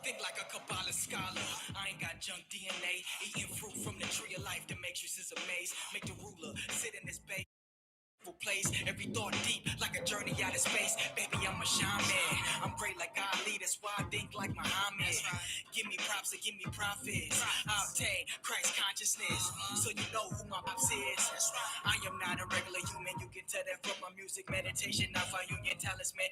Think like a Kabbalah scholar. I ain't got junk DNA. Eating fruit from the tree of life. The matrix is a maze. Make the ruler sit in this base. Place every thought deep like a journey out of space. Baby, I'm a shaman. I'm great like Ali. That's why I think like Muhammad. Give me props and give me profits. I obtain Christ consciousness, so you know who my pops is. I am not a regular human. You can tell that from my music, meditation, Alpha Union, talisman.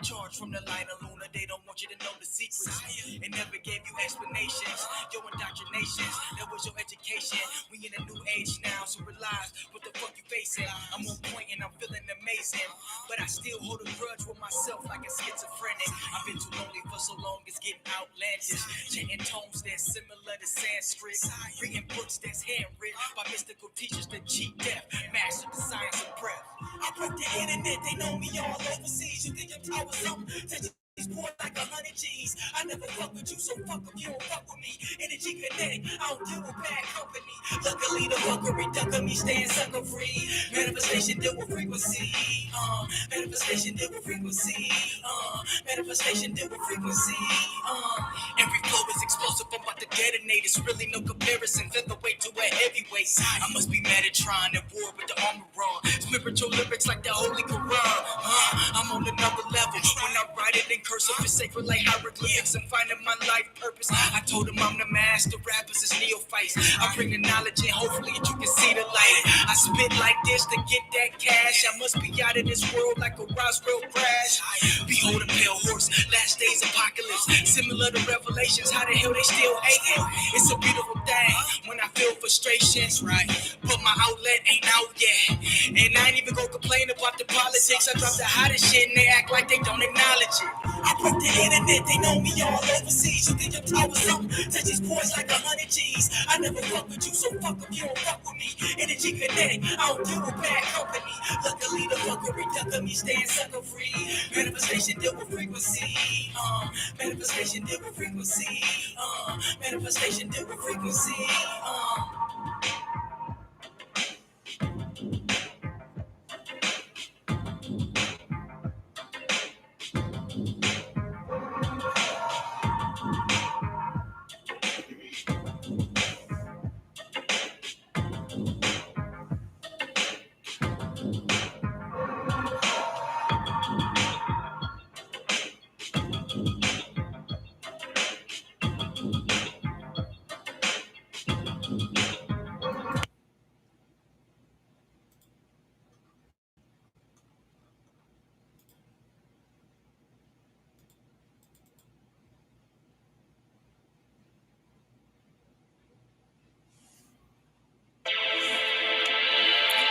Charged from the light of Luna. They don't want you to know the secrets. It never gave you explanations. Your indoctrinations, that was your education. We in a new age now, so realize what the fuck you facing. I'm on point and I'm feeling amazing, but I still hold a grudge with myself like a schizophrenic. I've been too lonely for so long, it's getting outlandish. Chanting tones that's similar to Sanskrit, reading books that's handwritten by mystical teachers that cheat death, master the science of breath. I put the internet, they know me all overseas. You think I'm tall or something? Touch these boys like 100 G's. I never fuck with you, so fuck them, you don't fuck with me. Energy kinetic, I don't deal with bad company. Luckily, the fuckery duck of me staying sucker free. Manifestation deal with frequency. Manifestation deal with frequency. Manifestation deal with frequency. Every flow is explosive, I'm about to detonate. It's really no comparison. Featherweight to a heavyweight. I must be Metatron at war with the armor on. Spiritual lyrics like the Holy Quran. I'm on another level. When I write it in cursive, it's sacred like hieroglyphics. I'm finding my life purpose. I told him I'm the master rappers, it's neophytes. I bring the knowledge in, hopefully you can see the light. I spit like this to get that cash. I must be out of this world like a Roswell crash. Behold a pale horse, last days apocalypse. Similar to Revelations, how the hell they still hating? It's a beautiful thing when I feel frustrations, right? But my outlet ain't out yet. And I ain't even gonna complain about the politics. I drop the hottest shit and they act like they don't acknowledge it. I put the internet, they know me all overseas. You think I'm tall or something? Touch these boys like 100 G's. I never fuck with you, so fuck them, you don't fuck with me. Energy kinetic, I don't deal with bad company. Luckily, the fuckery duck of me staying sucker free. Manifestation deal with frequency. Manifestation deal with frequency. Manifestation deal with frequency.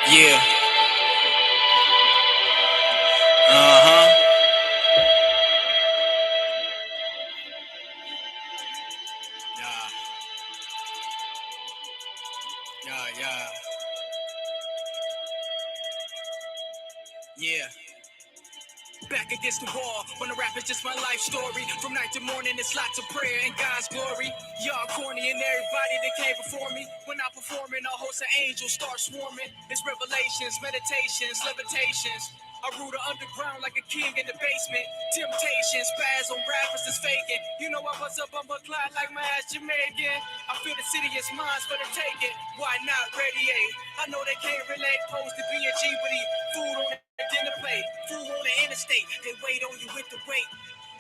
Yeah. Yeah. Back against the wall, when the rap is just my life story. From night to morning, it's lots of prayer and God's glory. Y'all corny and everybody that came before me. When I'm performing, a host of angels start swarming. It's revelations, meditations, levitations. I rule the underground like a king in the basement. Temptations, spaz on rappers is faking. You know I was up on my cloud like my ass Jamaican. I feel the city is mine for the taking. Why not radiate? I know they can't relate. Supposed to be a G, but eat food on the dinner plate. Food on the interstate. They wait on you with the weight.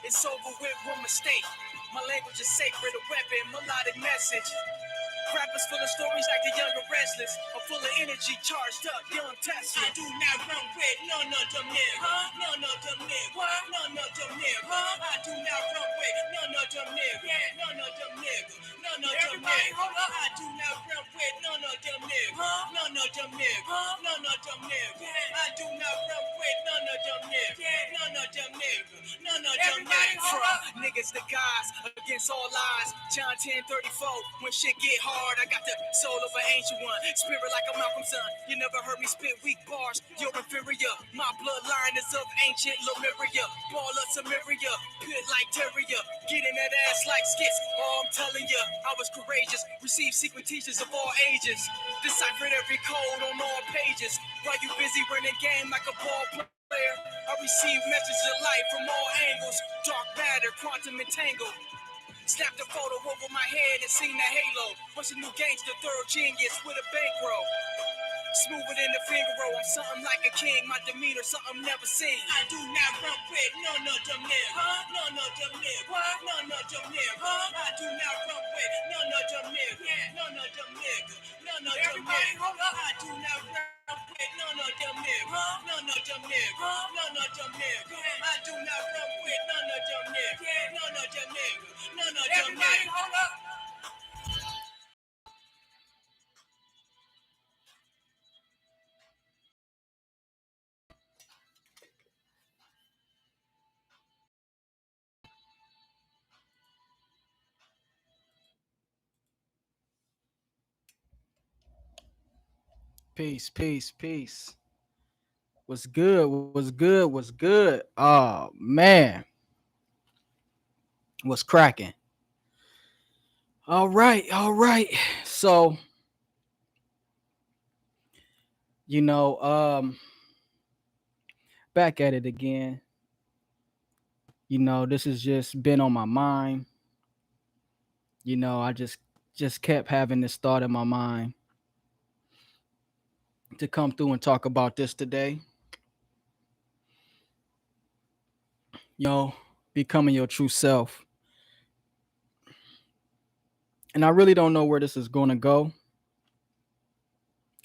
It's over with one mistake. My language is sacred, a weapon, melodic message. Rappers full of stories like the young and restless. I'm full of energy, charged up, young Tesla. I do not run with none of them niggas. None of them niggas. None of them niggas. I do not run with none of them niggas. None of them niggas. None of them niggas. I do not run with none of them niggas. None of them niggas. None of them niggas. I do not run with none of them niggas. None of them niggas. None of them niggas. From niggas to guys against all lies. John 10:34. When shit get hard, I got the soul of an ancient one. Spirit like a Malcolm son. You never heard me spit weak bars. You're inferior. My bloodline is of ancient Lemuria. Ball of Samaria. Pit like terrier. Getting that ass like skits. Oh, I'm telling ya, I was courageous. Received secret teachers of all ages. Deciphered every code on all pages. While you busy running game like a ball player, I receive messages of light from all angles. Dark matter, quantum entangled. Snapped a photo over my head and seen the halo. Was a new gangster, third genius with a bankroll. Smoother than the finger roll, I'm something like a king. My demeanor, something never seen. I do not run with none of them niggas. None of them niggas. None of them niggas. I do not run with none of them niggas. None of them niggas. None of them niggas. I do not run with none of them niggas. None of them niggas. None of them niggas. I do not run with none of them niggas. None of them niggas. None of them niggas. Hold up. Peace, peace, peace. What's good? What's good? What's good? Oh man, what's cracking? All right, all right. So you know, back at it again. This has just been on my mind. I just kept having this thought in my mind to come through and talk about this today. Becoming your true self. And I really don't know where this is going to go,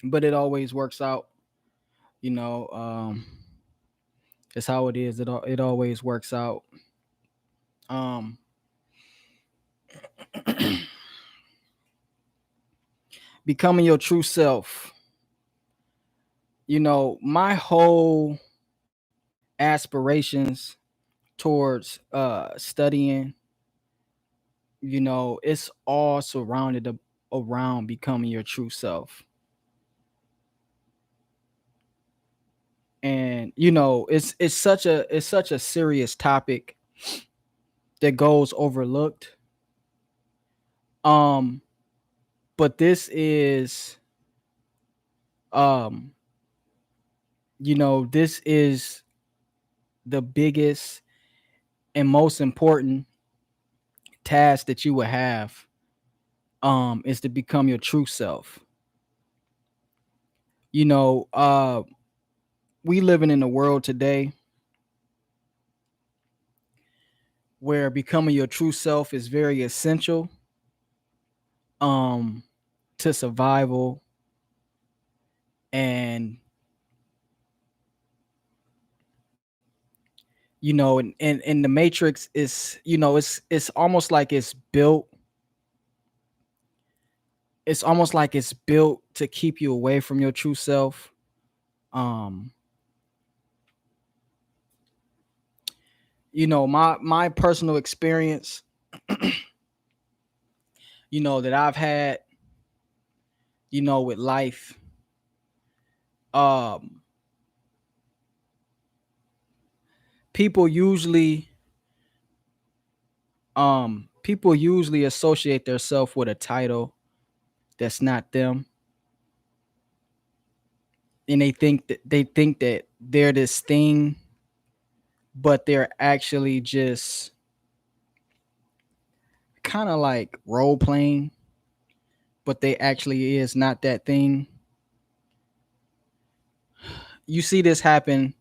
but it always works out. You know, it's how it is. It always works out. Um, Becoming your true self. My whole aspirations towards studying, it's all surrounded around becoming your true self. And it's such a serious topic that goes overlooked. Um, but um, this is the biggest and most important task that you will have, is to become your true self. you know uh we living in a world today where becoming your true self is very essential, um to survival. And and the matrix is, it's almost like it's built to keep you away from your true self. um my personal experience, that I've had, with life. um people usually people usually associate themselves with a title that's not them, and they think that they're this thing, but they're actually just kind of like role playing, but they actually is not that thing. You see this happen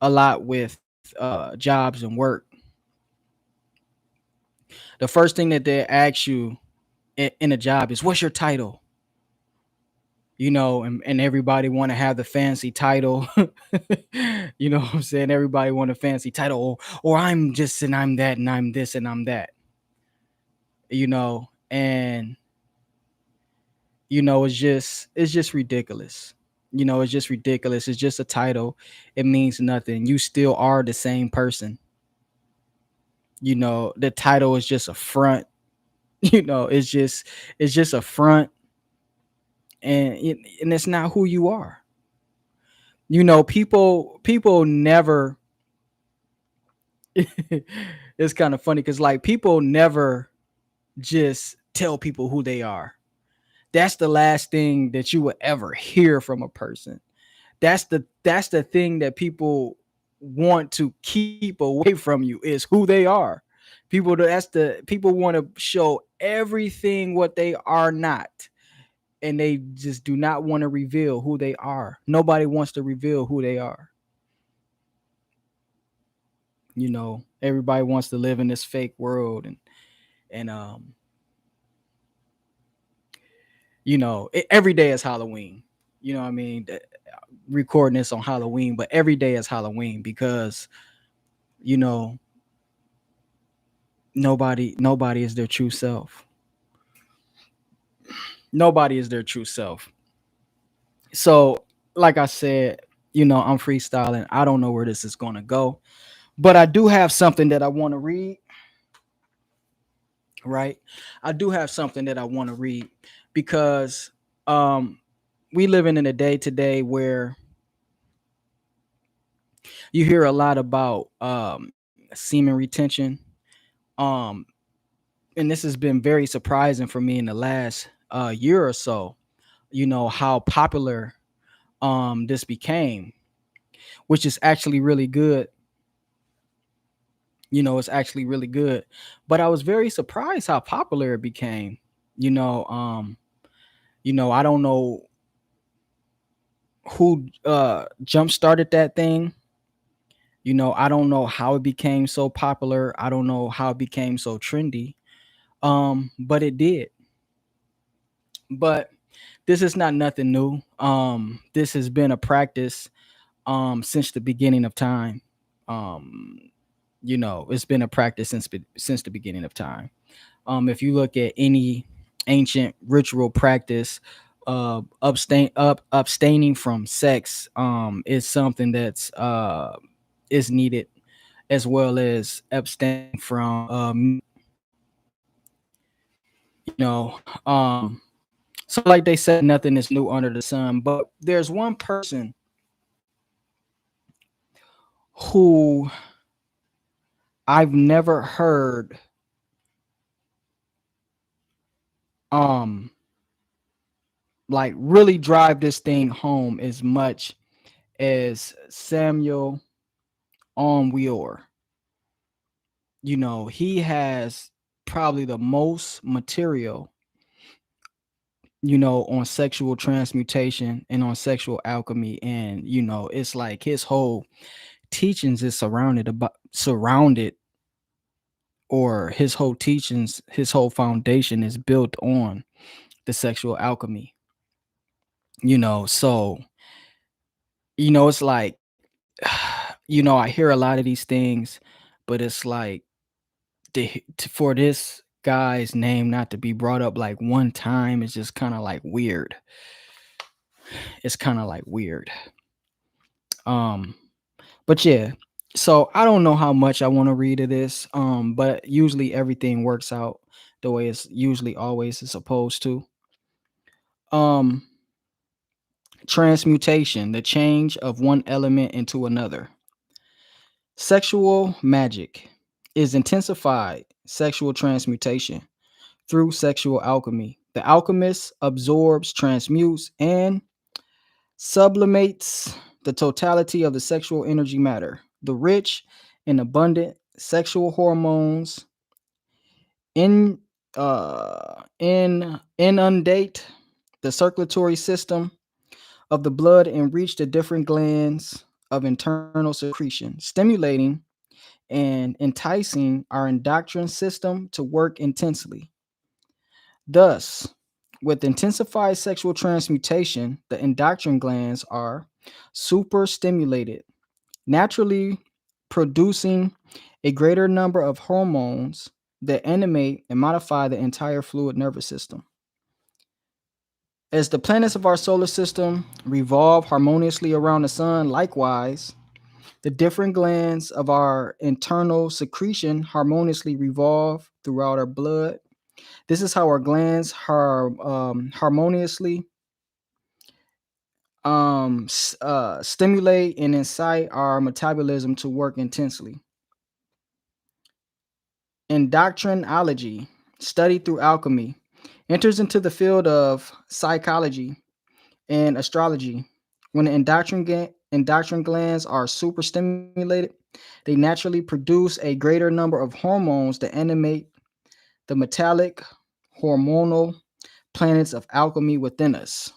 a lot with jobs and work. The first thing that they ask you in a job is, what's your title? And everybody want to have the fancy title. You know what I'm saying? Everybody want a fancy title, or I'm just, and I'm that, and I'm this, and I'm that. And it's just ridiculous. It's just ridiculous. It's just a title. It means nothing. You still are the same person. The title is just a front. It's just a front, and it's not who you are. People never. It's kind of funny because, like, people never just tell people who they are. That's the last thing that you will ever hear from a person. That's the thing that people want to keep away from you, is who they are. People want to show everything what they are not, and they just do not want to reveal who they are. Nobody wants to reveal who they are. Everybody wants to live in this fake world, and every day is Halloween. You know what I mean? Recording this on Halloween, but every day is Halloween because you know nobody is their true self. Nobody is their true self. So, like I said, I'm freestyling. I don't know where this is going to go, but I do have something that I want to read, right? I do have something that I want to read because um we living in a day today where you hear a lot about semen retention. Um and this has been very surprising for me in the last year or so, how popular this became, which is actually really good. It's actually really good. But I was very surprised how popular it became. You know, um, I don't know who jump started that thing. I don't know how it became so popular. I don't know how it became so trendy. But it did. But this is not nothing new. This has been a practice since the beginning of time. Um, it's been a practice since the beginning of time. If you look at any ancient ritual practice, abstaining from sex is something that's is needed, as well as abstaining from you know so like they said, nothing is new under the sun. But there's one person who I've never heard um like really drive this thing home as much as Samuel Weor. He has probably the most material, on sexual transmutation and on sexual alchemy. And, it's like his whole teachings is surrounded, or his whole teachings, his whole foundation is built on the sexual alchemy. So, it's like, I hear a lot of these things, but it's like, for this guy's name not to be brought up like one time is just kind of like weird. It's kind of like weird. Um, but yeah. So I don't know how much I want to read of this. But usually everything works out the way it's usually always is supposed to. Um, Transmutation, the change of one element into another. Sexual magic is intensified sexual transmutation through sexual alchemy. The alchemist absorbs, transmutes, and sublimates the totality of the sexual energy matter. The rich and abundant sexual hormones in inundate the circulatory system of the blood and reach the different glands of internal secretion, stimulating and enticing our endocrine system to work intensely. Thus, with intensified sexual transmutation, the endocrine glands are super stimulated, naturally producing a greater number of hormones that animate and modify the entire fluid nervous system. As the planets of our solar system revolve harmoniously around the sun, likewise, the different glands of our internal secretion harmoniously revolve throughout our blood. This is how our glands harmoniously stimulate and incite our metabolism to work intensely. Indoctrinology, studied through alchemy, enters into the field of psychology and astrology. When the endocrine glands are super stimulated, They naturally produce a greater number of hormones that animate the metallic hormonal planets of alchemy within us.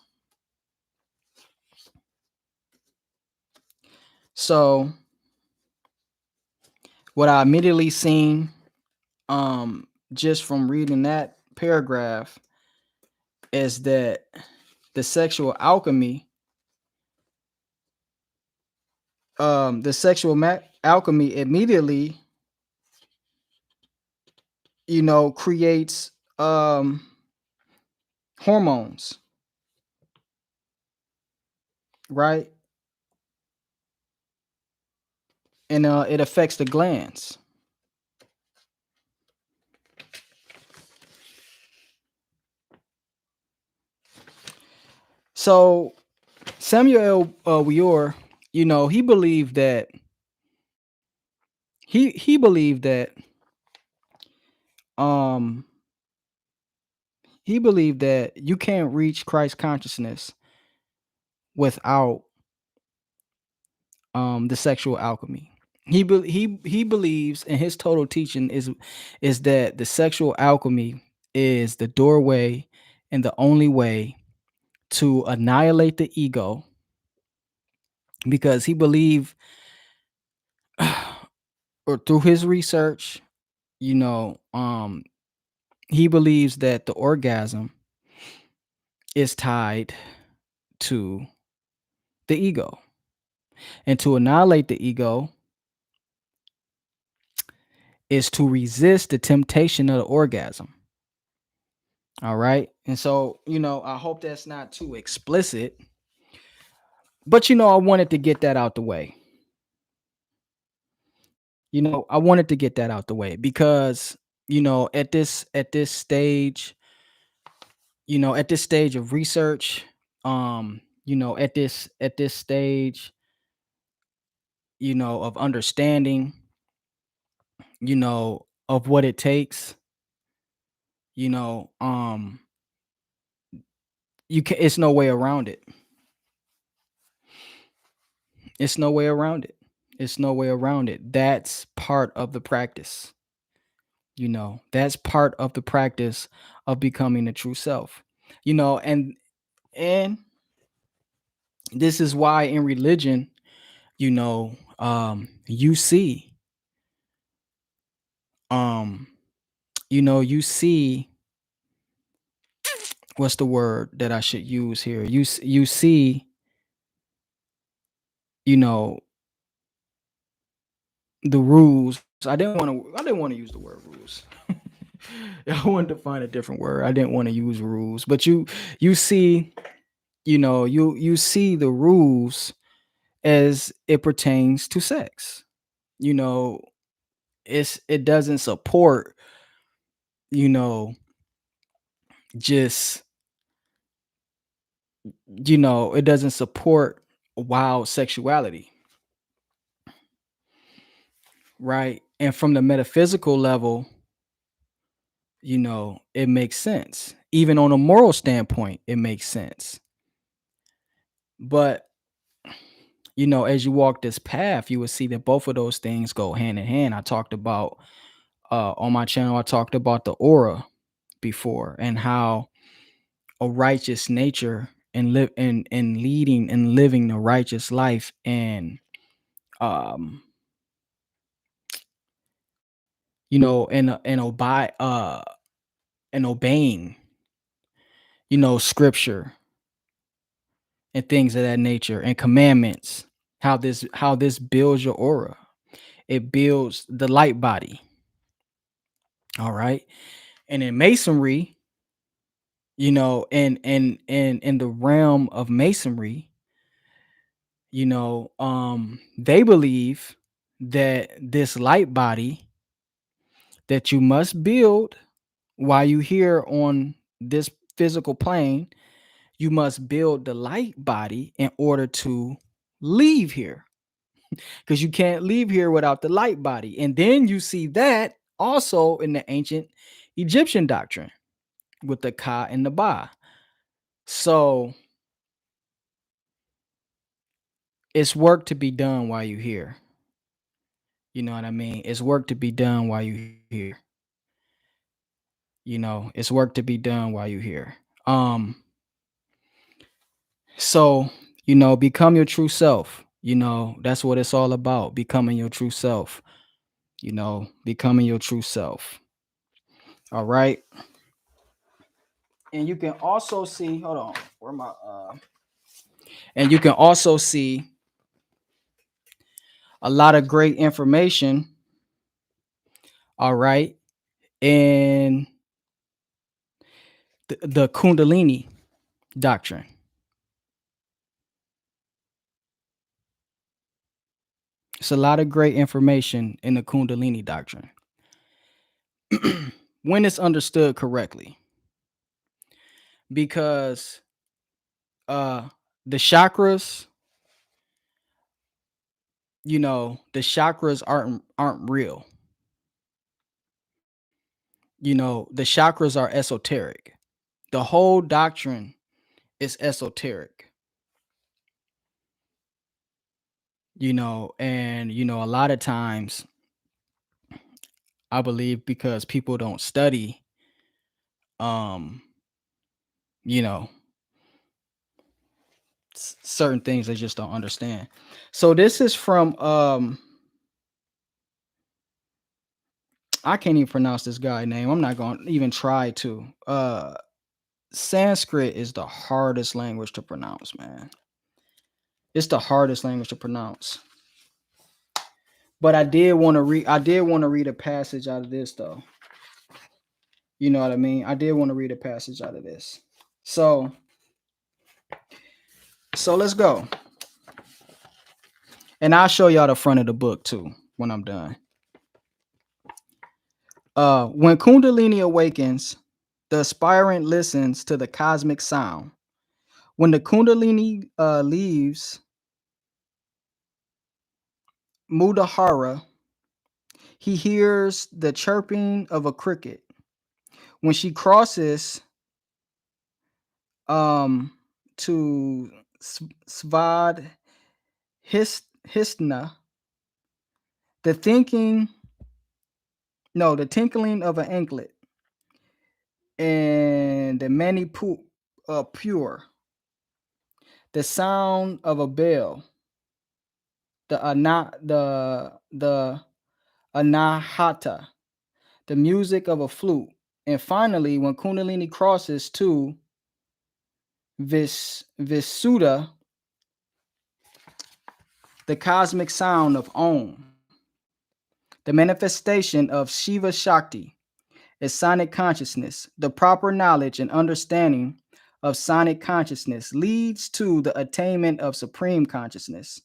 So, what I immediately seen, just from reading that paragraph, is that the sexual alchemy, alchemy immediately, creates hormones, right? And it affects the glands. So Samuel Weor, he believed that he believed that um he believed that you can't reach Christ consciousness without the sexual alchemy. He believes, and his total teaching is that the sexual alchemy is the doorway and the only way to annihilate the ego, because he believed, or through his research, you know um he believes that the orgasm is tied to the ego, and to annihilate the ego is to resist the temptation of the orgasm. All right. And so, I hope that's not too explicit, but I wanted to get that out the way. I wanted to get that out the way because, at this stage, at this stage of research, at this stage, of understanding, of what it takes, you know, um, you can it's no way around it. It's no way around it. It's no way around it. That's part of the practice. That's part of the practice of becoming the true self. And this is why in religion, you see, um, you see, what's the word that I should use here? You see, you know, the rules. I didn't want to use the word rules. I wanted to find a different word. I didn't want to use rules, but you see, you see the rules as it pertains to sex. You know, it doesn't support, you know, just it doesn't support wild sexuality, right? And from the metaphysical level, it makes sense. Even on a moral standpoint, it makes sense. But as you walk this path, you will see that both of those things go hand in hand. I talked about, on my channel, I talked about the aura before, and how a righteous nature, and live and leading and living the righteous life, and um and obeying, scripture and things of that nature, and commandments, how this builds your aura. It builds the light body. All right. And in masonry, and in the realm of masonry, they believe that this light body that you must build while you here on this physical plane, you must build the light body in order to leave here, because you can't leave here without the light body. And then you see that also in the ancient Egyptian doctrine with the Ka and the Ba. So it's work to be done while you're here. You know what I mean? It's work to be done while you're here. It's work to be done while you're here. So, become your true self. That's what it's all about, becoming your true self. Becoming your true self. All right. And you can also see, hold on, where my and you can also see a lot of great information, all right, in the Kundalini doctrine. It's a lot of great information in the Kundalini doctrine when it's understood correctly, because uh the chakras, the chakras aren't real. The chakras are esoteric. The whole doctrine is esoteric. And a lot of times I believe because people don't study, um you know certain things they just don't understand. So this is from I can't even pronounce this guy name. I'm not going to even try to. Sanskrit is the hardest language to pronounce, man. It's the hardest language to pronounce. But I did want to read a passage out of this though. You know what I mean? I did want to read a passage out of this. So let's go. And I'll show y'all the front of the book too when I'm done. When Kundalini awakens, the aspirant listens to the cosmic sound. When the Kundalini leaves Mudahara, he hears the chirping of a cricket. When she crosses to Svad Histna, the thinking the tinkling of an anklet, and the many pure, the sound of a bell, the anahata, the music of a flute, and finally, when Kundalini crosses to Visuddha, the cosmic sound of Om, the manifestation of Shiva Shakti, is sonic consciousness. The proper knowledge and understanding of sonic consciousness leads to the attainment of supreme consciousness.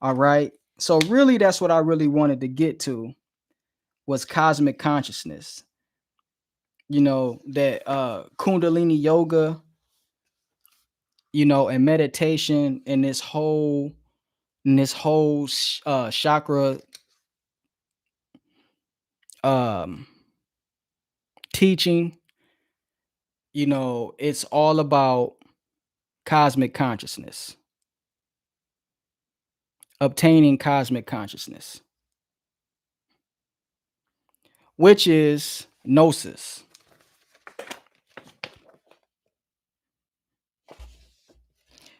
All right. So really that's what I really wanted to get to, was cosmic consciousness. That Kundalini yoga, and meditation, and this whole chakra um teaching, it's all about cosmic consciousness, obtaining cosmic consciousness, which is gnosis.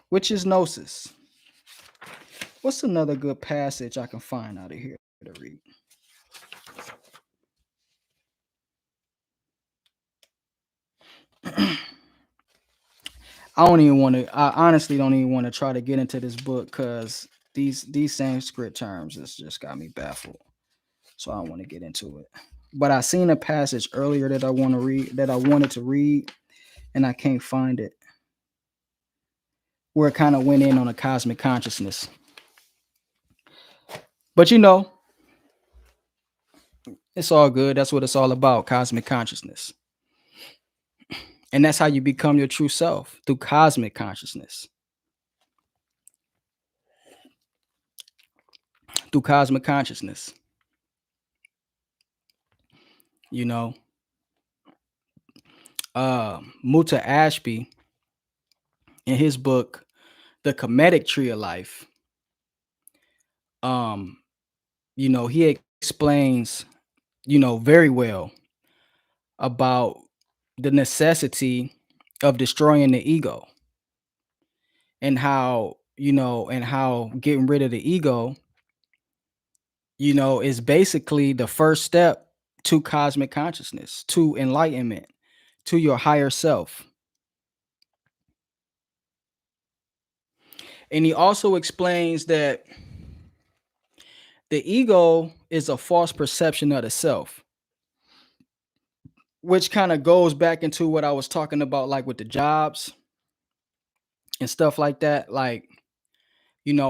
Which is gnosis. What's another good passage I can find out of here to read? I honestly don't even want to try to get into this book because these Sanskrit terms has just got me baffled. So I don't want to get into it. But I seen a passage earlier that I wanted to read, and I can't find it. Where it kind of went in on a cosmic consciousness. But it's all good. That's what it's all about, cosmic consciousness. And that's how you become your true self, through cosmic consciousness. Through cosmic consciousness. You know, Muta Ashby, in his book, The Comedic Tree of Life, um, he explains, very well about the necessity of destroying the ego, and how getting rid of the ego, is basically the first step to cosmic consciousness, to enlightenment, to your higher self. And he also explains that the ego is a false perception of the self, which kind of goes back into what I was talking about, like with the jobs and stuff like that. Like,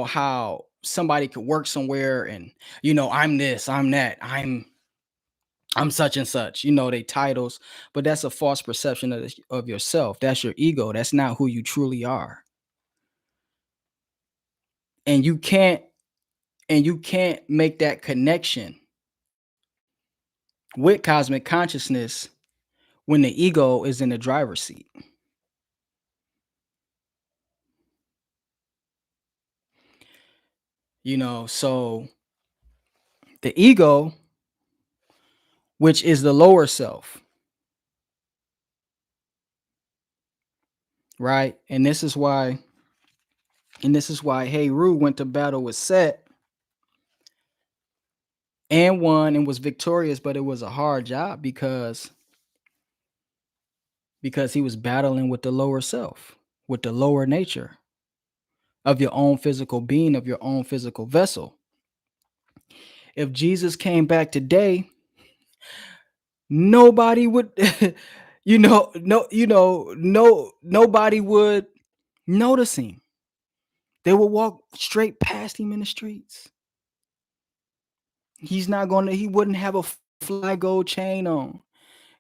how somebody could work somewhere and, I'm this, I'm that, I'm such and such, they titles, but that's a false perception of yourself. That's your ego. That's not who you truly are. And you can't make that connection with cosmic consciousness when the ego is in the driver's seat. So the ego, which is the lower self, right? And this is why Heru went to battle with Set and won and was victorious, but it was a hard job because he was battling with the lower self, with the lower nature of your own physical being, of your own physical vessel. If Jesus came back today, nobody would nobody would notice him. They will walk straight past him in the streets. He wouldn't have a fly gold chain on.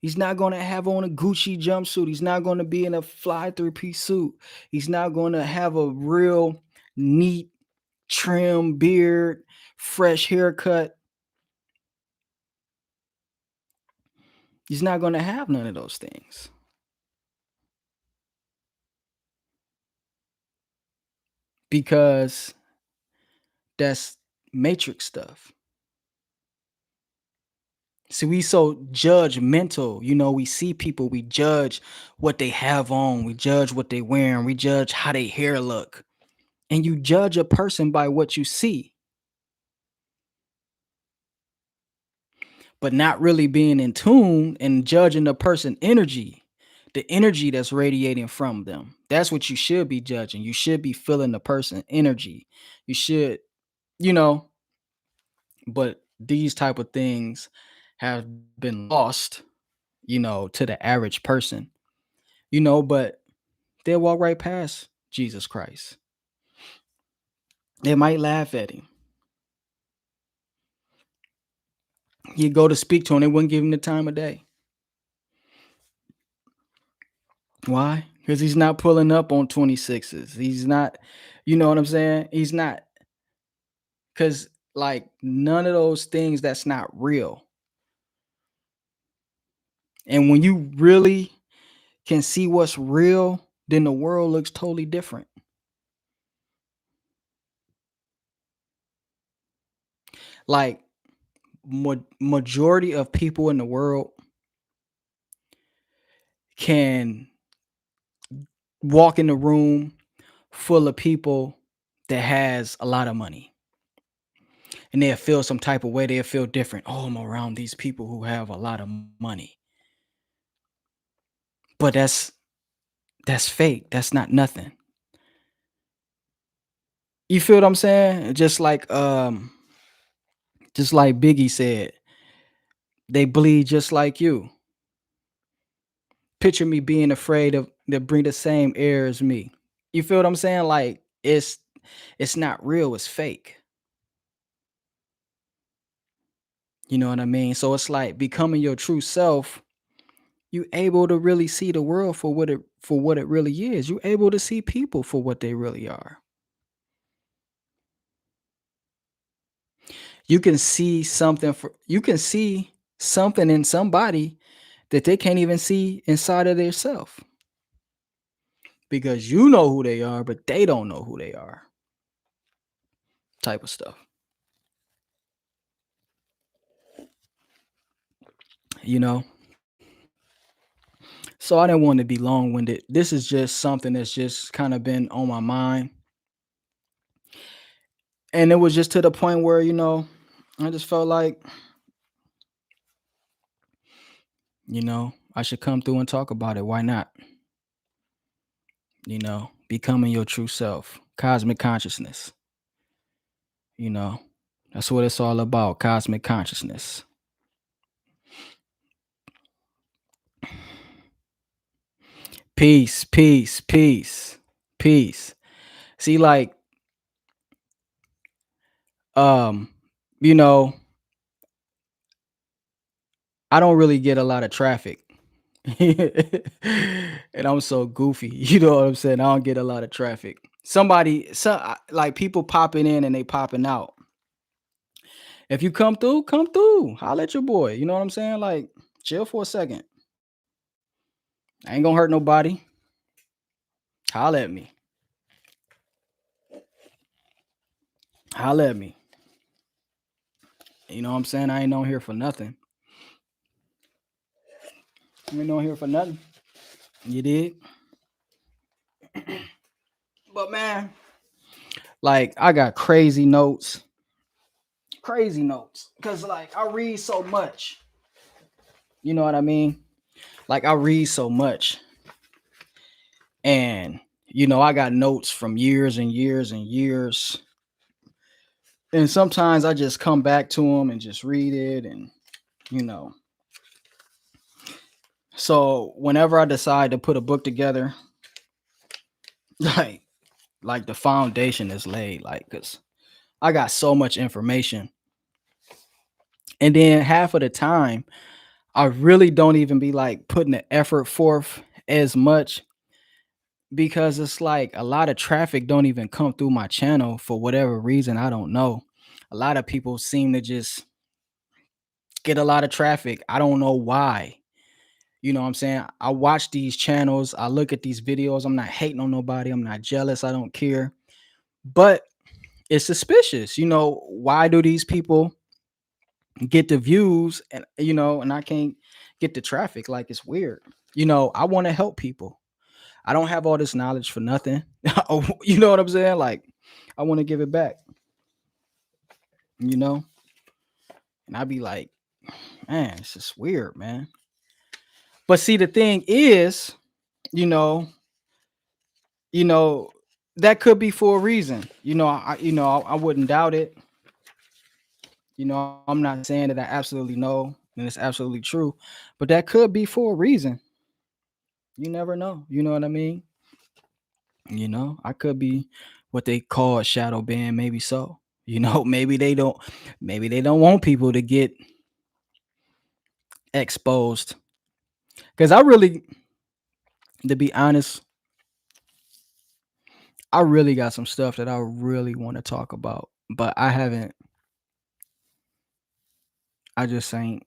He's not going to have on a Gucci jumpsuit. He's not going to be in a fly 3-piece suit. He's not going to have a real neat, trim beard, fresh haircut. He's not going to have none of those things because that's matrix stuff. See, we so judgmental. We see people, we judge what they have on, we judge what they wearing, we judge how they hair look. And you judge a person by what you see, but not really being in tune and judging the person energy, the energy that's radiating from them. That's what you should be judging. You should be feeling the person energy. You should, you know, but these type of things have been lost, to the average person, but they'll walk right past Jesus Christ. They might laugh at him. You go to speak to him, they wouldn't give him the time of day. Why? Because he's not pulling up on 26s. He's not, you know what I'm saying? He's not, because like none of those things, that's not real. And when you really can see what's real, then the world looks totally different. Like majority of people in the world can walk in a room full of people that has a lot of money, and they'll feel some type of way. They'll feel different. Oh, I'm around these people who have a lot of money. But that's fake. That's not nothing. You feel what I'm saying? Just like Biggie said, they bleed just like you. Picture me being afraid of to bring the same air as me. You feel what I'm saying? Like it's not real, it's fake. You know what I mean? So it's like becoming your true self. You able to really see the world for what it really is. You able to see people for what they really are. You can see something in somebody that they can't even see inside of themselves, because you know who they are, but they don't know who they are. Type of stuff. you know. So I didn't want to be long winded. This is just something that's just kind of been on my mind. And it was just to the point where, I just felt like, I should come through and talk about it. Why not? Becoming your true self, cosmic consciousness, you know. That's what it's all about, cosmic consciousness. Peace, peace, peace, peace. See, like, um, you know, I don't really get a lot of traffic. And I'm so goofy. You know what I'm saying? I don't get a lot of traffic. Like people popping in and they popping out. If you come through, come through. Holla at your boy. You know what I'm saying? Like, chill for a second. I ain't gonna hurt nobody. Holla at me. Holla at me. You know what I'm saying? I ain't on here for nothing. I ain't on here for nothing. You did? But man, like I got crazy notes. Crazy notes. Cause like I read so much. You know what I mean? Like I read so much. And I got notes from years and years and years. And sometimes I just come back to them and just read it and you know. So whenever I decide to put a book together, like like the foundation is laid, like cuz I got so much information. And then half of the time I really don't even be like putting the effort forth as much because it's like a lot of traffic don't even come through my channel for whatever reason. I don't know. A lot of people seem to just get a lot of traffic. I don't know why. You know what I'm saying? I watch these channels, I look at these videos. I'm not hating on nobody. I'm not jealous. I don't care. But it's suspicious. Why do these people get the views and I can't get the traffic? Like it's weird. I want to help people. I don't have all this knowledge for nothing. You know what I'm saying? Like I want to give it back, you know? And I'd be like, man, it's just weird, man. But see, the thing is, you know, you know, that could be for a reason. I wouldn't doubt it. I'm not saying that I absolutely know and it's absolutely true, but that could be for a reason. You never know. You know what I mean? I could be what they call a shadow band, maybe so. Maybe they don't want people to get exposed. Cause I really, to be honest, I really got some stuff that I really want to talk about. But I haven't I just ain't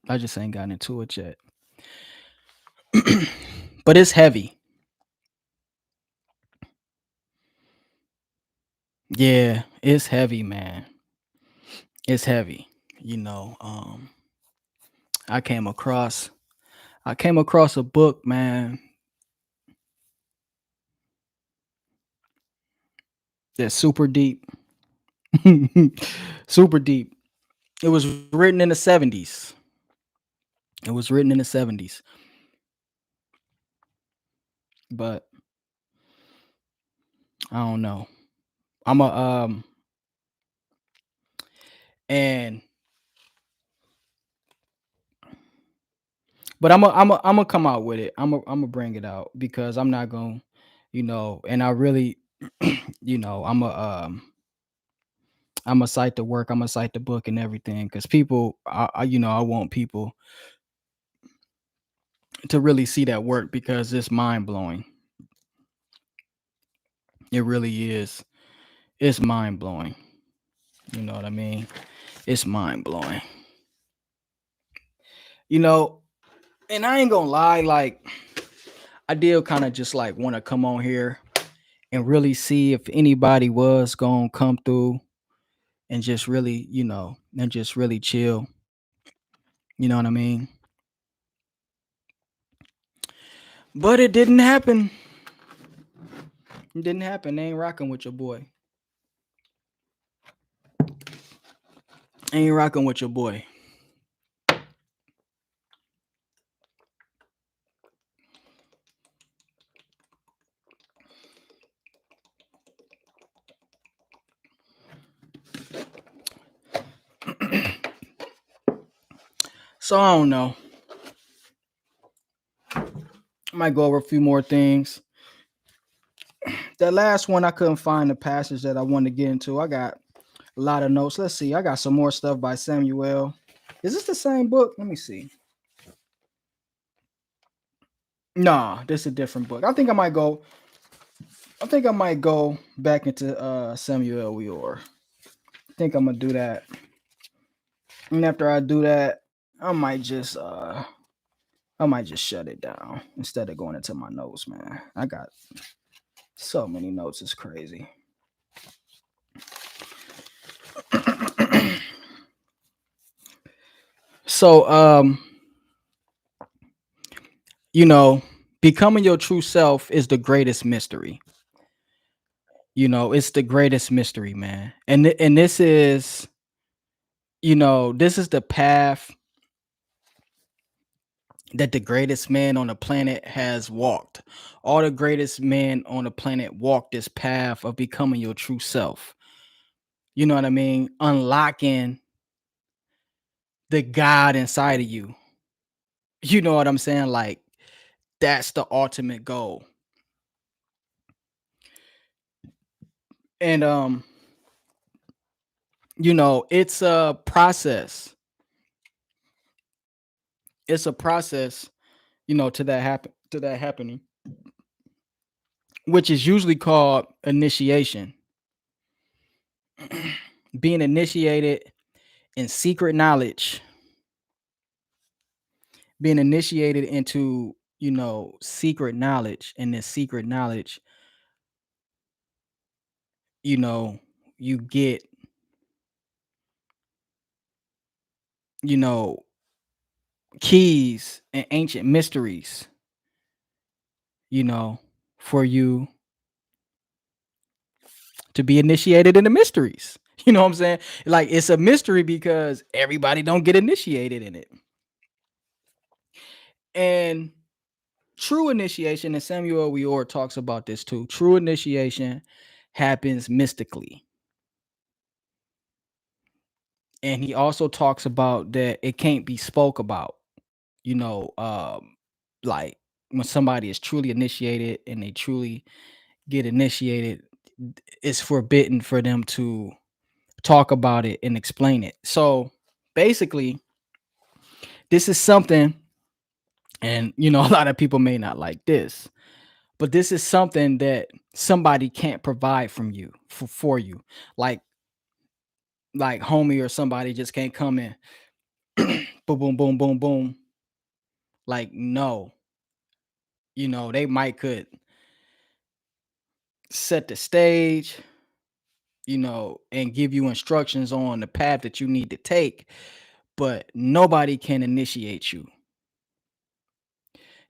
I just ain't gotten into it yet. But it's heavy. Yeah, it's heavy, man. It's heavy. You know, I came across I came across a book, man, that's super deep. Super deep. It was written in the 70s. It was written in the 70s. But I don't know. I'm a and but I'm a come out with it. I'm gonna bring it out because I'm not going, and I really I'm a cite the work, I'm a cite the book and everything cuz people I want people to really see that work because it's mind-blowing. It really is. It's mind-blowing. You know what I mean? It's mind-blowing. You know, and I ain't gonna lie, like I did kind of just like want to come on here and really see if anybody was gonna come through and just really, and just really chill. You know what I mean? But it didn't happen. It didn't happen. They ain't rocking with your boy. Ain't rocking with your boy. So I don't know. I might go over a few more things. That last one I couldn't find the passage that I wanted to get into. I got a lot of notes. Let's see. I got some more stuff by Samuel. Is this the same book? Let me see. Nah, this is a different book. I think I might go back into Samuel Weor. I think I'm gonna do that. And after I do that, I might just shut it down instead of going into my notes, man. I got so many notes, it's crazy. So you know, becoming your true self is the greatest mystery. It's the greatest mystery, man. And this is, this is the path that the greatest man on the planet has walked. All the greatest men on the planet walked this path of becoming your true self. You know what I mean? Unlocking the God inside of you. You know what I'm saying? Like, that's the ultimate goal. And it's a process. It's a process, to that happening, which is usually called initiation. Being initiated in secret knowledge, being initiated into, secret knowledge, and this secret knowledge, you know, you get, you know, keys and ancient mysteries, you know, for you to be initiated in the mysteries. You know what I'm saying? Like, it's a mystery because everybody don't get initiated in it. And true initiation, and Samuel Weor talks about this too. True initiation happens mystically. And he also talks about that it can't be spoke about. You know, like when somebody is truly initiated and they truly get initiated, it's forbidden for them to talk about it and explain it. So basically, this is something, and a lot of people may not like this, but this is something that somebody can't provide from you for you. Like homie or somebody just can't come in, boom, boom, boom, boom, boom. Like, no, they might could set the stage, and give you instructions on the path that you need to take, but nobody can initiate you.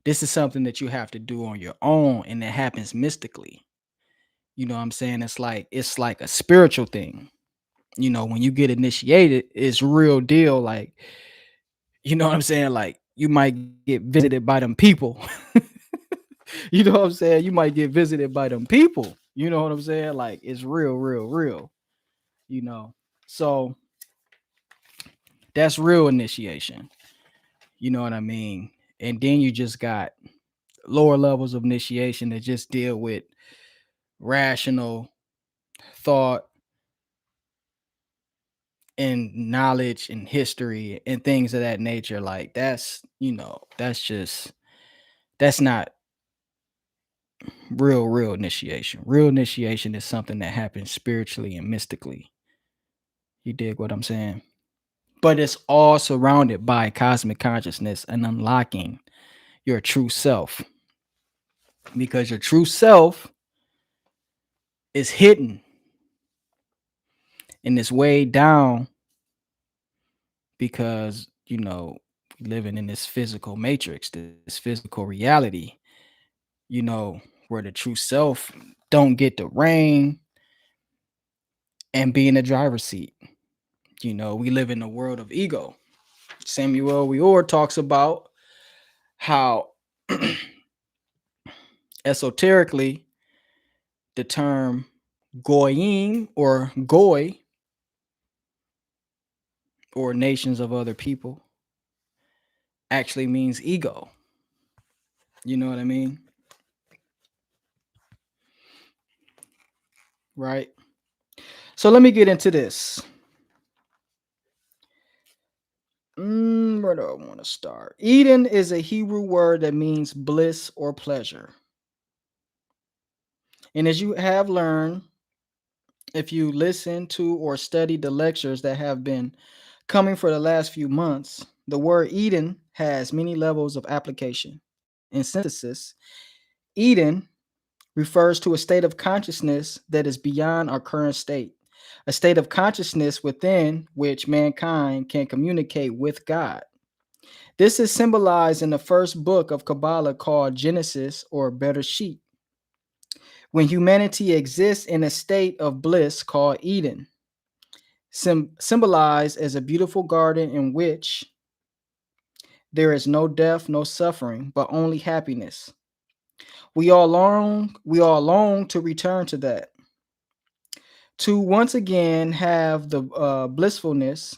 This is something that you have to do on your own, and it happens mystically. You know what I'm saying? It's like a spiritual thing. When you get initiated, it's real deal. Like, you know what I'm saying? Like, you might get visited by them people. You know what I'm saying? You might get visited by them people. You know what I'm saying? Like, it's real, real, real. You know. So that's real initiation. You know what I mean? And then you just got lower levels of initiation that just deal with rational thought and knowledge and history and things of that nature. Like, that's not real initiation. Real initiation is something that happens spiritually and mystically. You dig what I'm saying? But it's all surrounded by cosmic consciousness and unlocking your true self, because your true self is hidden and it's way down, because living in this physical matrix, this physical reality, you know, where the true self don't get the reign and be in the driver's seat. You know, we live in a world of ego. Samuel Weor talks about how esoterically the term goyim or goy or nations of other people actually means ego. You know what I mean? Right? So let me get into this. Where do I want to start? Eden is a Hebrew word that means bliss or pleasure. And as you have learned, if you listen to or study the lectures that have been coming for the last few months, the word Eden has many levels of application. In synthesis, Eden refers to a state of consciousness that is beyond our current state, a state of consciousness within which mankind can communicate with God. This is symbolized in the first book of Kabbalah called Genesis or Bereshit, when humanity exists in a state of bliss called Eden, symbolized as a beautiful garden in which there is no death, no suffering, but only happiness. We all long to return to that, to once again have the blissfulness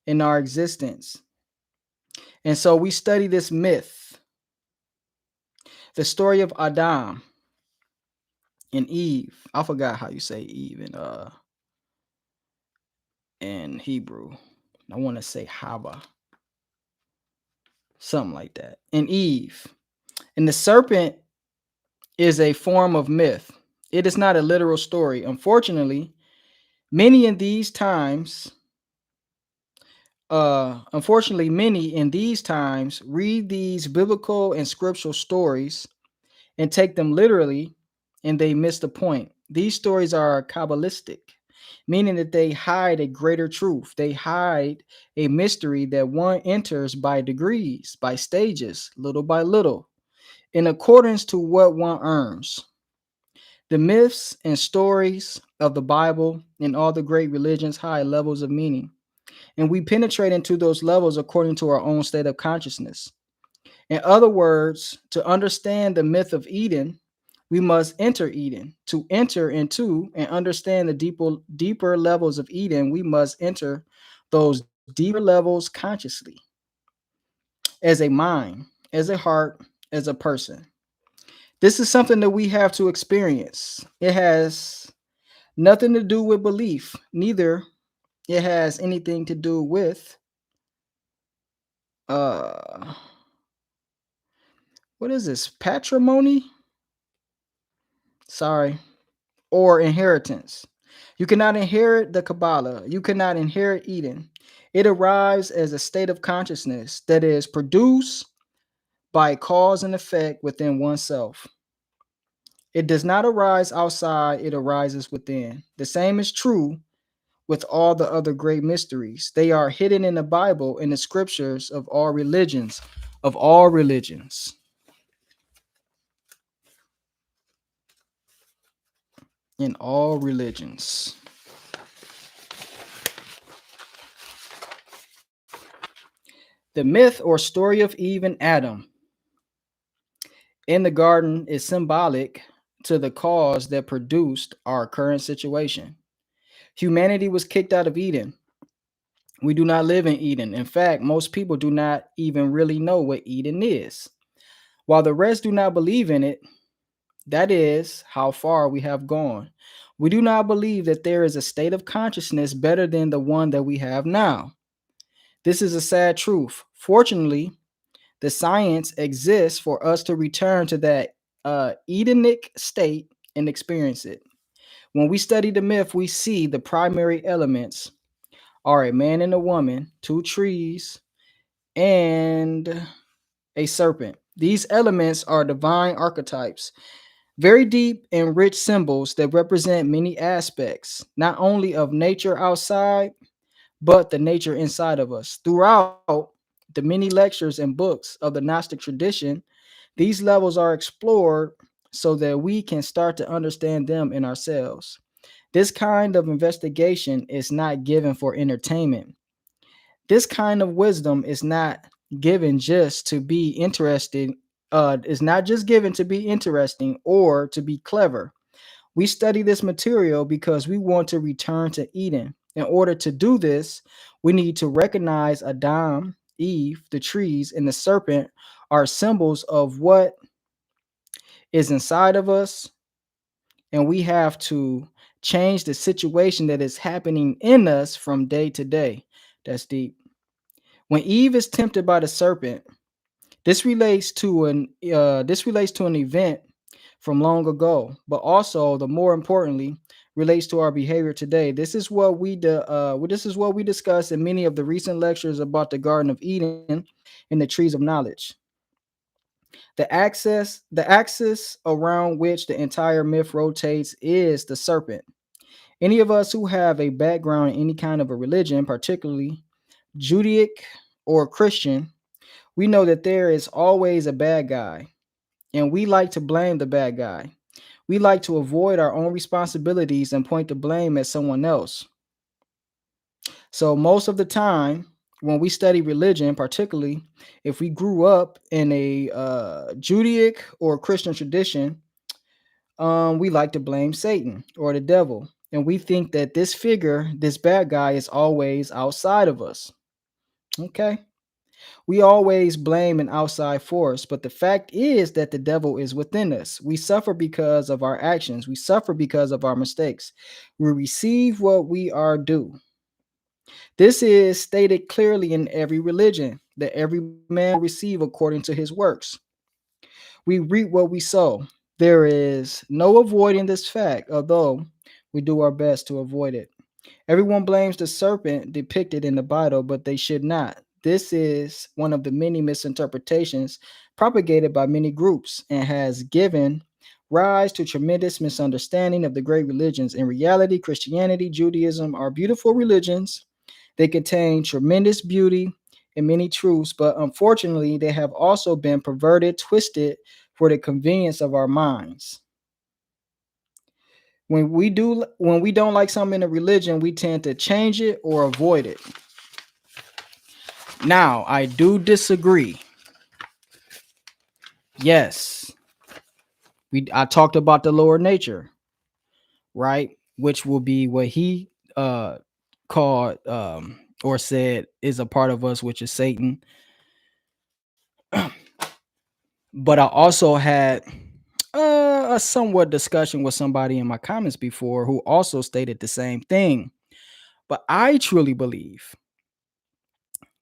in our existence. And so we study this myth, the story of Adam and Eve. I forgot how you say Eve in Hebrew. I want to say Hava, something like that. And Eve. And the serpent is a form of myth. It is not a literal story. Unfortunately, many in these times read these biblical and scriptural stories and take them literally, and they miss the point. These stories are Kabbalistic, meaning that they hide a greater truth. They hide a mystery that one enters by degrees, by stages, little by little, in accordance to what one earns. The myths and stories of the Bible and all the great religions hide levels of meaning, and we penetrate into those levels according to our own state of consciousness. In other words, to understand the myth of Eden, we must enter Eden. To enter into and understand the deeper levels of Eden, we must enter those deeper levels consciously, as a mind, as a heart, as a person. This is something that we have to experience. It has nothing to do with belief, neither it has anything to do with uh what is this? Patrimony? Sorry. Or inheritance. You cannot inherit the Kabbalah. You cannot inherit Eden. It arrives as a state of consciousness that is produced by cause and effect within oneself. It does not arise outside, it arises within. The same is true with all the other great mysteries. They are hidden in the Bible, in the scriptures of all religions, of all religions, in all religions. The myth or story of Eve and Adam in the garden is symbolic to the cause that produced our current situation. Humanity was kicked out of Eden. We do not live in Eden. In fact, most people do not even really know what Eden is. While the rest do not believe in it, that is how far we have gone. We do not believe that there is a state of consciousness better than the one that we have now. This is a sad truth. Fortunately, the science exists for us to return to that Edenic state and experience it. When we study the myth, we see the primary elements are a man and a woman, two trees, and a serpent. These elements are divine archetypes, very deep and rich symbols that represent many aspects, not only of nature outside, but the nature inside of us. Throughout the many lectures and books of the Gnostic tradition, These levels are explored so that we can start to understand them in ourselves. This kind of investigation is not given for entertainment. This kind of wisdom is not given just to be interesting, is not just given to be interesting or to be clever. We study this material because we want to return to Eden. In order to do this, we need to recognize Adam, Eve, the trees, and the serpent are symbols of what is inside of us, and we have to change the situation that is happening in us from day to day. That's deep. When Eve is tempted by the serpent, this relates to an event from long ago, but also the more importantly relates to our behavior today. This is what we discuss in many of the recent lectures about the Garden of Eden and the trees of knowledge. The axis around which the entire myth rotates is the serpent. Any of us who have a background in any kind of a religion, particularly Judaic or Christian, we know that there is always a bad guy, and we like to blame the bad guy. We like to avoid our own responsibilities and point the blame at someone else. So, most of the time, when we study religion, particularly if we grew up in a Judaic or Christian tradition, we like to blame Satan or the devil. And we think that this figure, this bad guy, is always outside of us. Okay. We always blame an outside force, but the fact is that the devil is within us. We suffer because of our actions, we suffer because of our mistakes. We receive what we are due. This is stated clearly in every religion that every man will receive according to his works. We reap what we sow. There is no avoiding this fact, although we do our best to avoid it. Everyone blames the serpent depicted in the Bible, but they should not. This is one of the many misinterpretations propagated by many groups and has given rise to tremendous misunderstanding of the great religions. In reality, Christianity, Judaism are beautiful religions. They contain tremendous beauty and many truths, but unfortunately, they have also been perverted, twisted for the convenience of our minds. When we don't like something in a religion, we tend to change it or avoid it. Now, I do disagree. Yes, I talked about the lower nature, right? Which will be what he called or said is a part of us, which is Satan. But I also had a somewhat discussion with somebody in my comments before who also stated the same thing. But I truly believe,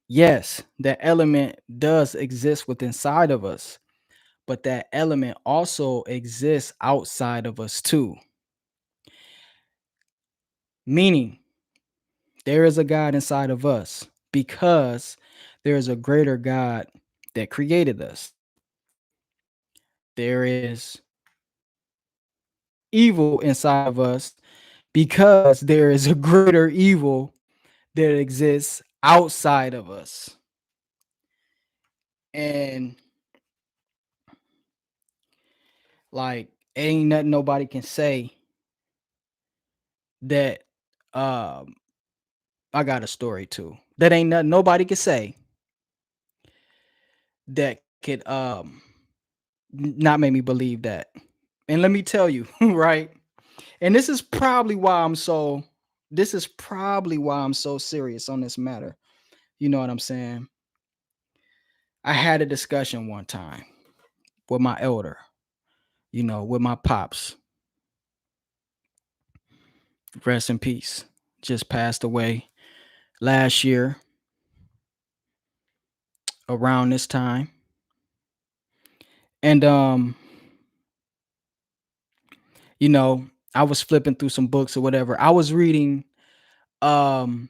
yes, that element does exist within inside of us, but that element also exists outside of us too. Meaning, there is a God inside of us because there is a greater God that created us. There is evil inside of us because there is a greater evil that exists outside of us. And like, ain't nothing nobody can say that I got a story too. That ain't nothing nobody can say that could not make me believe that. And let me tell you, right? And this is probably why I'm so serious on this matter. You know what I'm saying? I had a discussion one time with my elder, with my pops. Rest in peace. Just passed away last year around this time. And you know, I was flipping through some books or whatever. Um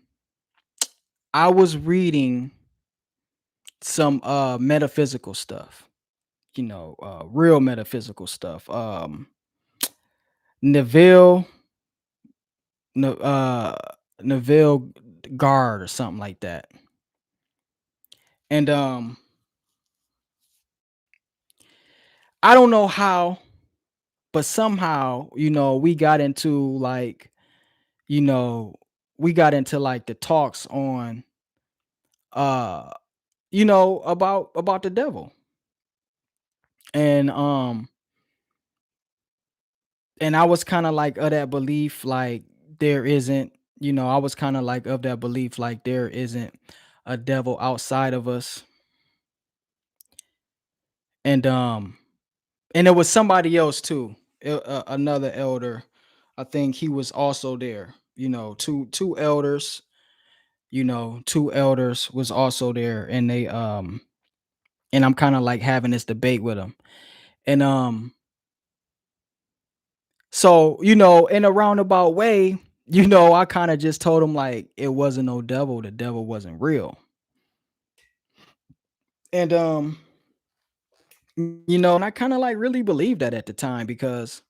I was reading some metaphysical stuff, real metaphysical stuff. Neville Ne- uh Neville Guard or something like that. And I don't know how, but somehow, we got into like, you know, we got into like the talks on uh about the devil. And I was kind of like of that belief like there isn't, I was kind of like of that belief like there isn't a devil outside of us. And there was somebody else too, another elder. I think he was also there. Two elders. Two elders was also there, and they and I'm kind of like having this debate with them. And so in a roundabout way, I kind of just told him like it wasn't no devil. The devil wasn't real. And and I kind of like really believed that at the time because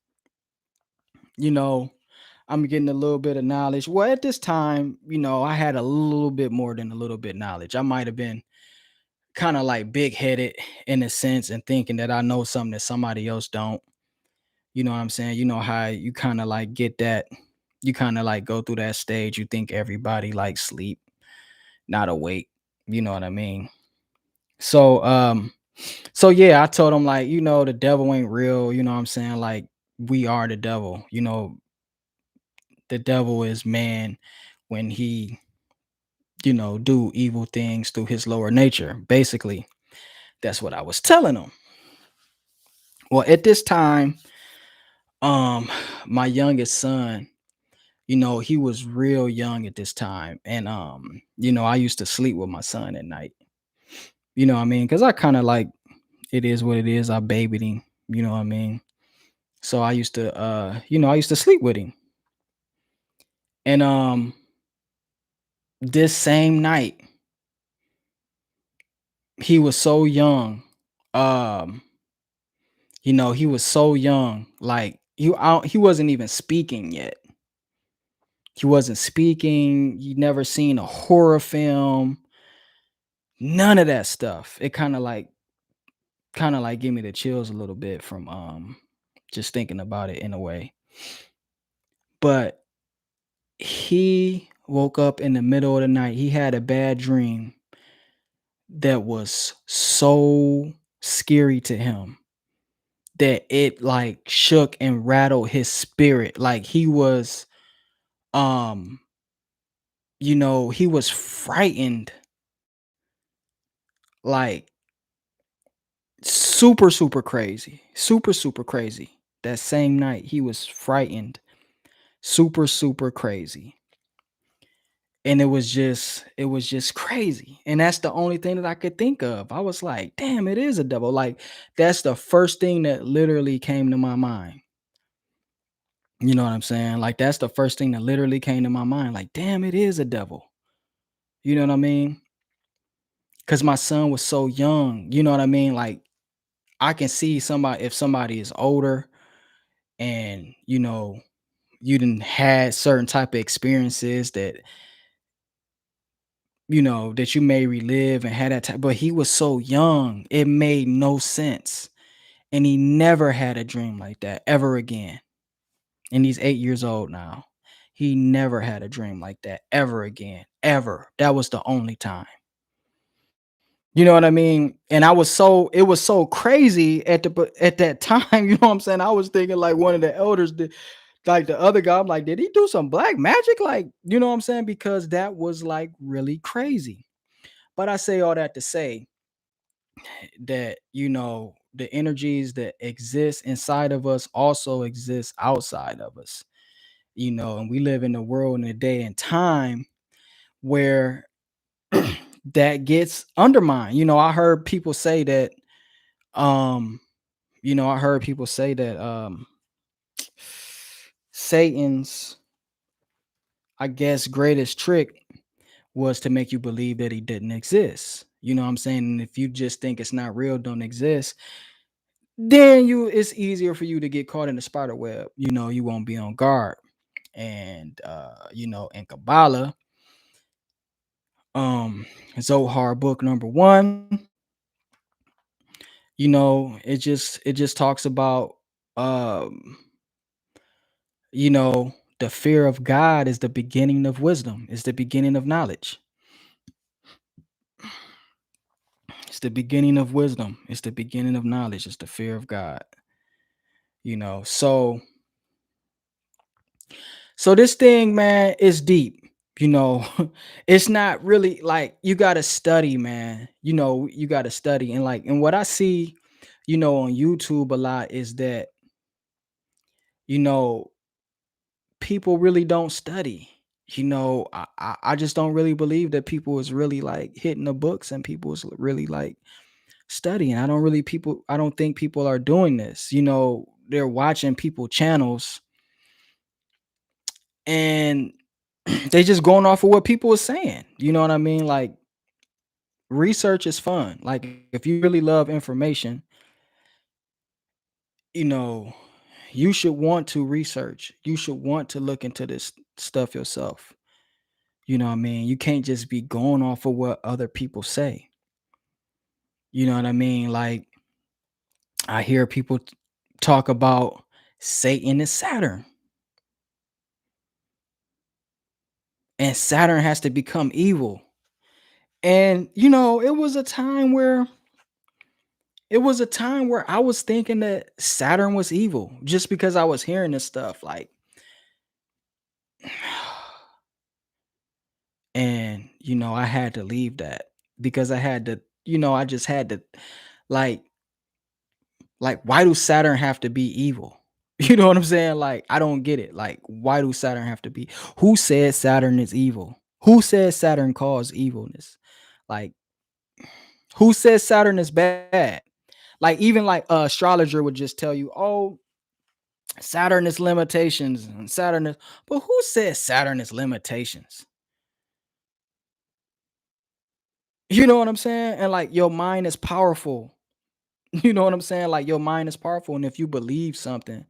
you know I'm getting a little bit of knowledge. Well, at this time, I had a little bit more than a little bit knowledge. I might have been kind of like big headed in a sense and thinking that I know something that somebody else don't. You know what I'm saying? You know how you kind of like get that, you kind of like go through that stage. You think everybody like sleep, not awake. You know what I mean? So so yeah, I told him like, the devil ain't real, you know what I'm saying? Like we are the devil. The devil is man when he do evil things through his lower nature. Basically, that's what I was telling him. Well, at this time, um, my youngest son, he was real young at this time. And I used to sleep with my son at night. You know what I mean? Because I kind of like it is what it is. I babied him, you know what I mean? So I used to I used to sleep with him. And this same night, he was so young. Um he was so young, like he wasn't even speaking yet. He wasn't speaking. You never seen a horror film, none of that stuff. It kind of like give me the chills a little bit from just thinking about it in a way. But he woke up in the middle of the night. He had a bad dream that was so scary to him that it like shook and rattled his spirit. Like he was um he was frightened, like super super crazy. Super super crazy. That same night he was frightened, super super crazy. And it was just crazy. And that's the only thing that I could think of. I was like, damn, it is a devil. Like that's the first thing that literally came to my mind. You know what I'm saying? Like that's the first thing that literally came to my mind. Like, damn, it is a devil. You know what I mean? Cause my son was so young. You know what I mean? Like I can see somebody, if somebody is older and you didn't had certain type of experiences that you may relive and had that type, but he was so young, it made no sense. And he never had a dream like that ever again. And he's 8 years old now. He never had a dream like that ever again. Ever. That was the only time. You know what I mean? And it was so crazy at that time, you know what I'm saying? I was thinking like one of the elders did, like the other guy, I'm like, did he do some black magic? Like, you know what I'm saying? Because that was like really crazy. But I say all that to say that, the energies that exist inside of us also exist outside of us, and we live in a world in a day and time where that gets undermined. I heard people say that, um, I heard people say that Satan's, I guess, greatest trick was to make you believe that he didn't exist. You know what I'm saying? And if you just think it's not real, don't exist, then it's easier for you to get caught in the spider web. You won't be on guard. And in Kabbalah, um Zohar book number 1, It just talks about, um, you know, the fear of God is the beginning of wisdom, is the beginning of knowledge. It's the beginning of wisdom. It's the beginning of knowledge. It's the fear of God. So this thing, man, is deep. You know, it's not really like you gotta study, man. You gotta study. And what I see, on YouTube a lot is that, you know, people really don't study. I just don't really believe that people is really like hitting the books and people is really like studying. I don't think people are doing this. They're watching people channels and they just going off of what people are saying. You know what I mean? Like, research is fun. Like, if you really love information, you know, you should want to research. You should want to look into this stuff yourself. You know what I mean? You can't just be going off of what other people say. You know what I mean? Like, I hear people talk about Satan is Saturn, and Saturn has to become evil. And it was a time where I was thinking that Saturn was evil just because I was hearing this stuff like, and I had to leave that because I just had to, like why do Saturn have to be evil? You know what I'm saying? Like, I don't get it. Like, why do Saturn have to be? Who said Saturn is evil? Who says Saturn caused evilness? Like, who says Saturn is bad? Like, even like astrologer would just tell you, "Oh, Saturn is limitations and Saturn is," but who says Saturn is limitations? You know what I'm saying? And like, your mind is powerful. You know what I'm saying? Like, your mind is powerful. And if you believe something,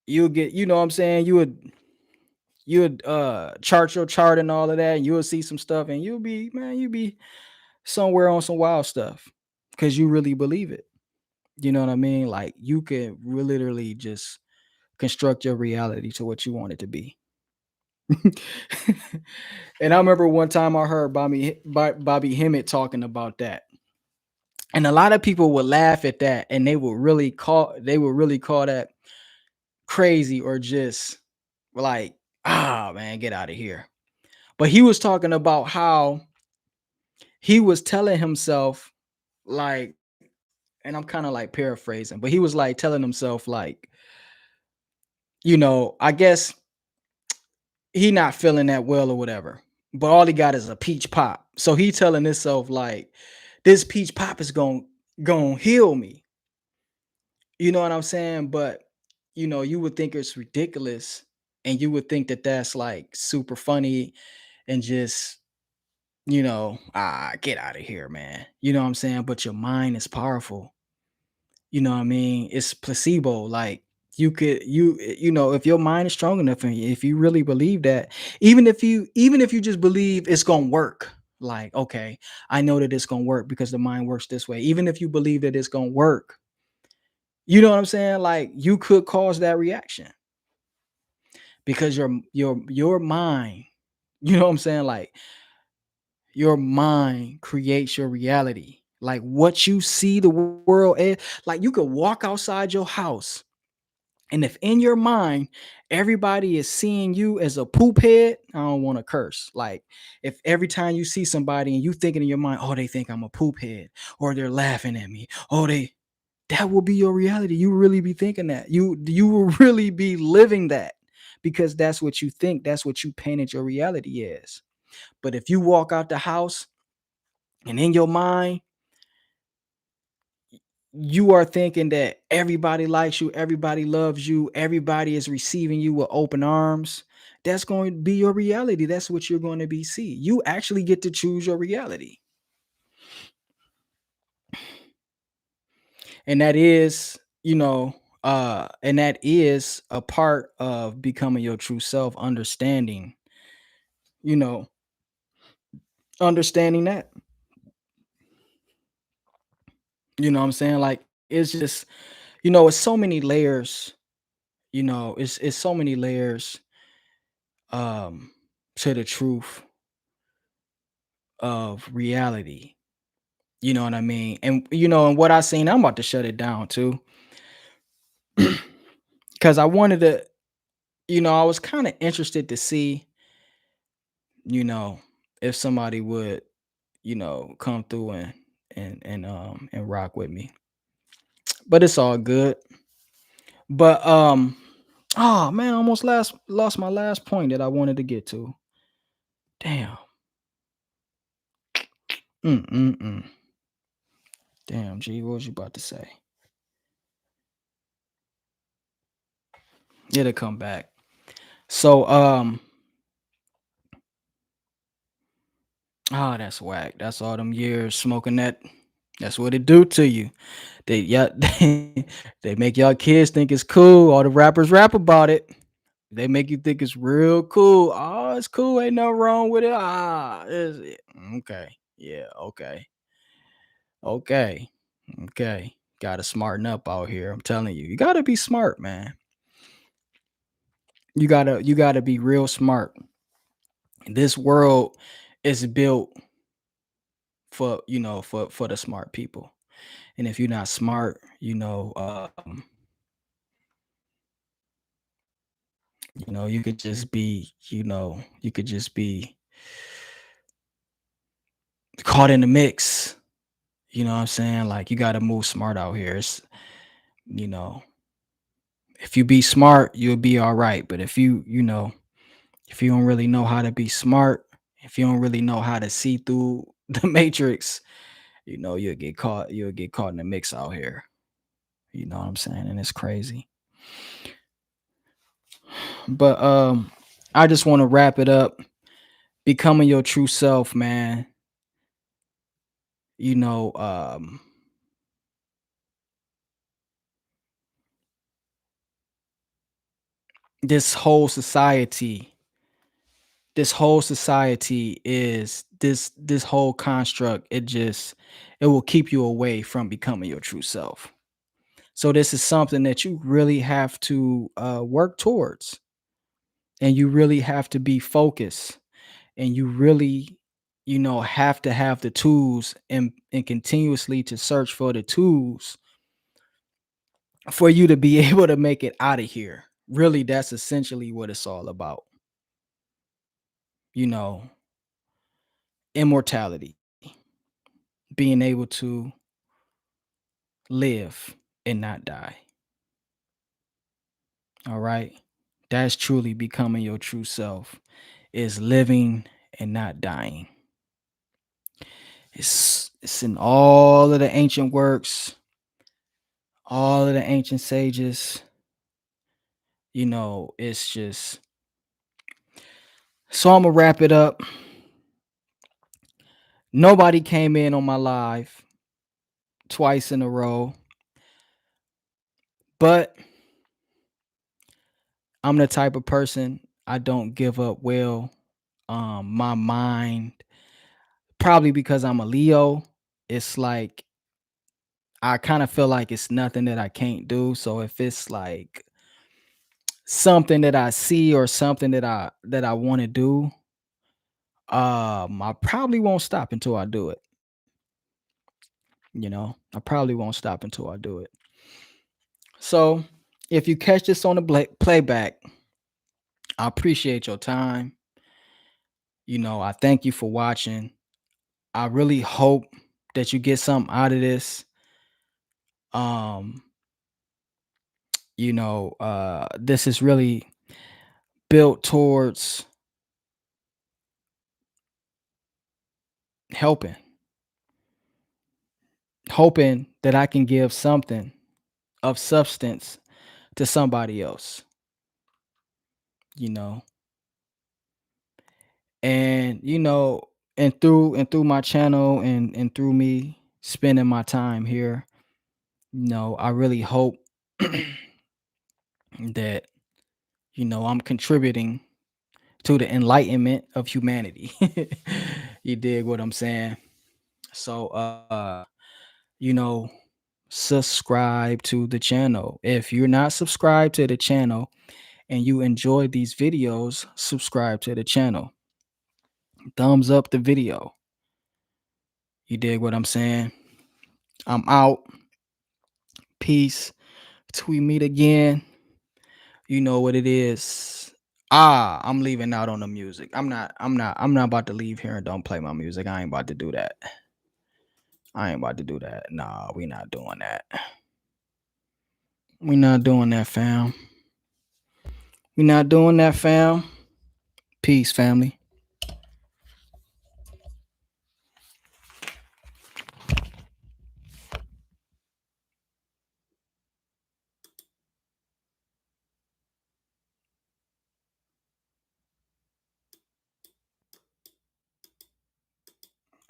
you'll get, you know what I'm saying? You would chart your chart and all of that, and you'll see some stuff, and you'll be somewhere on some wild stuff because you really believe it. You know what I mean? Like, you can literally just construct your reality to what you want it to be. And I remember one time I heard Bobby Hemmett talking about that. And a lot of people would laugh at that and they would really call that crazy or just like, ah, man, get out of here. But he was talking about how he was telling himself, like, and I'm kind of like paraphrasing, but he was like telling himself, like, I guess he not feeling that well or whatever. But all he got is a peach pop. So he telling himself, like, this peach pop is going to heal me. You know what I'm saying? But you would think it's ridiculous, and you would think that that's like super funny and just, get out of here, man. You know what I'm saying? But your mind is powerful. You know what I mean? It's placebo. Like, if your mind is strong enough and if you really believe that, even if you just believe it's gonna work, like, okay, I know that it's gonna work because the mind works this way. Even if you believe that it's gonna work, you know what I'm saying? Like, you could cause that reaction because your mind, you know what I'm saying? Like, your mind creates your reality. Like, what you see the world is, like, you could walk outside your house, and if in your mind everybody is seeing you as a poop head, I don't want to curse. Like, if every time you see somebody and you thinking in your mind, oh, they think I'm a poop head, or they're laughing at me, that will be your reality. You really be thinking that. You will really be living that because that's what you think. That's what you painted your reality as. But if you walk out the house and in your mind you are thinking that everybody likes you, everybody loves you, everybody is receiving you with open arms, that's going to be your reality. That's what you're going to be see. You actually get to choose your reality. And that is, and that is a part of becoming your true self, you know, understanding that. You know what I'm saying? Like it's just, it's so many layers, it's so many layers um to the truth of reality. You know what I mean? And and what I seen, I'm about to shut it down too. Cause I wanted to, I was kind of interested to see, you know, if somebody would, come through and rock with me. But it's all good. But oh man, I almost lost my last point that I wanted to get to. Damn. Mm. Damn, G, what was you about to say? It'll come back. So oh, that's whack. That's all them years smoking that. That's what it do to you. They yeah, they make y'all kids think it's cool. All the rappers rap about it. They make you think it's real cool. Oh, it's cool. Ain't no wrong with it. Ah, is it? Okay. Yeah. Okay. Okay. Okay. Gotta smarten up out here. I'm telling you, you gotta be smart, man. You gotta be real smart. This world is built for for the smart people. And if you're not smart, you could just be, you could just be caught in the mix. You know what I'm saying? Like you got to move smart out here. You know, if you be smart, you'll be all right. But if you don't really know how to be smart, if you don't really know how to see through the matrix, you'll get caught in the mix out here. You know what I'm saying? And it's crazy. But I just want to wrap it up. Becoming your true self, man. You know, this whole society, is this whole construct. It will keep you away from becoming your true self. So this is something that you really have to work towards, and you really have to be focused, and you really, have to have the tools and continuously to search for the tools for you to be able to make it out of here. Really, that's essentially what it's all about. You know, immortality, being able to live and not die. All right. That's truly becoming your true self, is living and not dying. It's in all of the ancient works, all of the ancient sages. It's just, so I'm gonna wrap it up. Nobody came in on my live twice in a row, but I'm the type of person, I don't give up well. My mind, probably because I'm a Leo, it's like I kind of feel like it's nothing that I can't do. So if it's like something that I see or something that I want to do, I probably won't stop until I do it. I probably won't stop until I do it. So if you catch this on the playback, I appreciate your time. I thank you for watching. I really hope that you get something out of this. Um, this is really built towards helping, hoping that I can give something of substance to somebody else, you know. And and through my channel and through me spending my time here, I really hope that I'm contributing to the enlightenment of humanity. You dig what I'm saying? So you know subscribe to the channel. If you're not subscribed to the channel and you enjoy these videos, subscribe to the channel. Thumbs up the video. You dig what I'm saying? I'm out. Peace. Till we meet again. You know what it is. I'm leaving out on the music. I'm not about to leave here and don't play my music. I ain't about to do that. I ain't about to do that. Nah, we not doing that. We not doing that, fam. We not doing that, fam. Peace, family.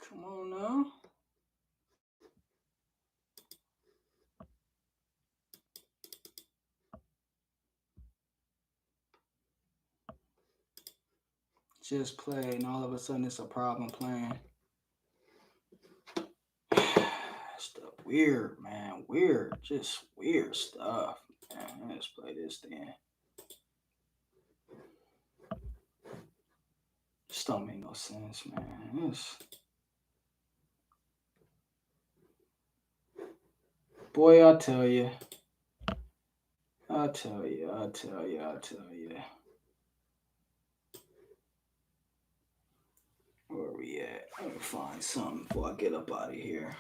Come on now. Just play, and all of a sudden it's a problem playing. Stuff weird, man. Weird. Just weird stuff. Man, let's play this then. This don't make no sense, man. Boy, I tell you. I tell you. Where we at? Let me find something before I get up out of here.